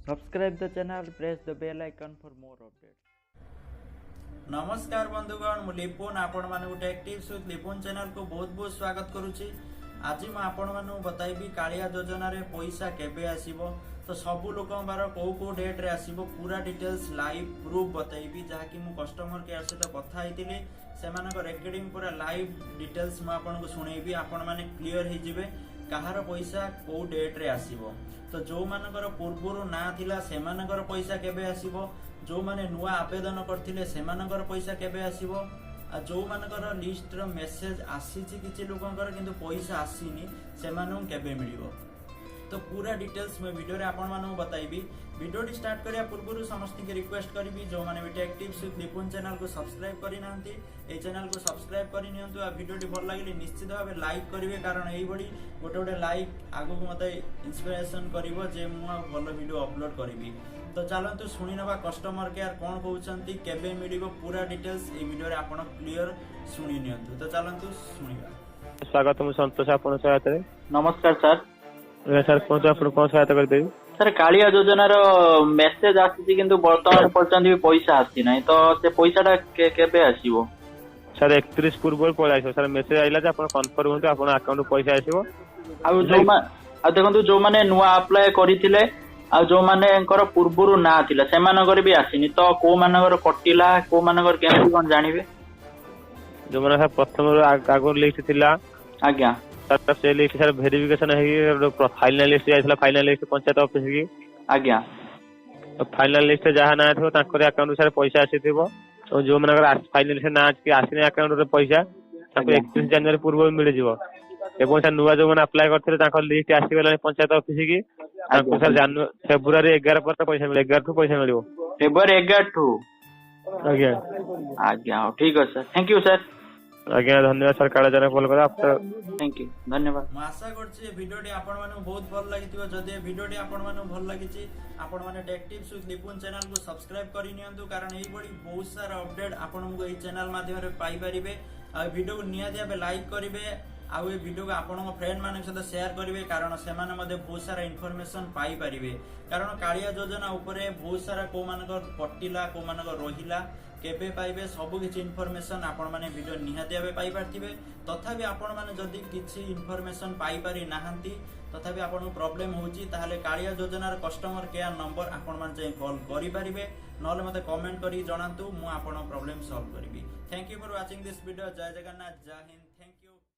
Subscribe the channel, press the bell icon for more updates. नमस्कार बंधुगण मु लिपुन आपण मानू take tips with Lipun channel को बहुत बहुत स्वागत करुच्ची। आज मु आपण मानू बताइबी कालिया योजना रे पैसा केबे आसीबो तो सबु लोक बार को डेट रे आसीबो पूरा डिटेल्स लाइव प्रूफ बताइबी जहा कि मु कस्टमर केयर सहित कथा हेतिली सेमानक रेकर्डिंग पूरा लाइव डिटेल्स मु आपण को सुनेबी आपण माने क्लियर हे जिवे कहार पैसा को डेट रे आसीबो। तो जो मानकर पूर्वरु ना थिला सेमानकर पैसा केबे आसीबो, जो माने नुआ आवेदन करथिले सेमानकर पैसा केबे आसीबो, आ जो मानकर लिस्ट रो मेसेज आसीची किछि लोकंकर किंतु पैसा आसीनी सेमानन केबे मिलिबो। तो पूरा डिटेल्स में वीडियो रे आपण मानू बताइबी। वीडियो स्टार्ट करिया पूर्व समस्त के रिक्वेस्ट करी जो मैंने take tips with Lipun channel को सब्सक्राइब करी नांती ए चैनल को सब्सक्राइब करी नियंतु। आ वीडियो भल लगे निश्चित भाव लाइक करिवे कारण एई बडी गोटे लाइक आगु को मते इंस्पिरेशन करिवो जे मु भल वीडियो अपलोड करिवि। तो चलंतु सुनि नबा कस्टमर केयर कोन कहउचंती केबे मिलिबो पूरा डिटेल्स ए वीडियो रे आपण क्लियर सुनि नियंतु। तो चलंतु सुनिबा। स्वागत मु संतोष आपण सहायता। नमस्कार सर। सर कौन आप कौन सहायता करदेवी सर कालिया योजना रो मेसेज आसी किंतु वर्तमान पर्यंत भी पैसा आसी नाही तो से पैसाटा केबे आसीबो सर 31 पूर्व पळा आइसो सर मेसेज आइला जे आपण कन्फर्म होंतु आपण अकाउंट पैसा आसीबो। आ देखंतु जो माने नुआ अप्लाई करिथिले आ जो मानेकर पूर्वरु ना थिला सेमानकर भी आसीनी तो को मानकर कटिला को मानकर केमति कोन जानिबे जो माने सर प्रथम आगो लिस्ट थिला आज्ञा सर से लिस्ट सर वेरिफिकेशन है फाइनल लिस्ट आइसला फाइनल लिस्ट पंचायत ऑफिस की आज्ञा तो फाइनल लिस्ट जहां ना थो ताकर अकाउंट सर पैसा आसीथिबो तो जो मानकर फाइनल लिस्ट ना कि आसीने अकाउंट रे पैसा ताको 31 जनवरी पूर्व मिल जिवो। एवं सर नुआ जो माने अप्लाई करथिले ताकर लिस्ट आसी गेला पंचायत ऑफिस की ताको सर फेब्रुआरी 11 पर पैसा मिले 11 ठू पैसा मिलिबो फेब्रुआरी 11 ठू आज्ञा आज्ञा ठीक है सर थैंक यू सर आज्ञा धन्यवाद सर काला जने कॉल करा आप थैंक यू धन्यवाद। मैं आशा करछि वीडियोटी आपण माने बहुत भल लागिथिबो। जदि वीडियोटी आपण माने भल लागिछि आपण माने take tips with Lipun channel को सब्सक्राइब करि नियंतु कारण एई बडी बहुत सारा अपडेट आपण को एई चैनल माध्यम रे पाई परिबे। आ वीडियो को निया दिया लाइक करिवे आ ए वीडियो को आपण फ्रेंड माने सहित शेयर करिवे कारण से माने मध्ये बहुत सारा इन्फॉर्मेशन पाई परिबे। कारण कालिया योजना ऊपर बहुत सारा को मानकर पट्टिला को मानकर रहिला केबे पाइबे सब किछि इन्फॉर्मेशन आपण माने वीडियो निहाती भाबे पाई पारथिबे। तथापि आपण माने जदि किछि इन्फॉर्मेशन पाई पारि नाहंती तथापि आपण प्रॉब्लम होउची ताहाले कालिया योजनार कस्टमर केयर नंबर आपण माने जे कॉल करि पारिबे नले मते कमेंट करी जणांतु मु आपण प्रॉब्लम सॉल्व करबी। Thank you for watching this video. जय जगन्नाथ जय हिंद।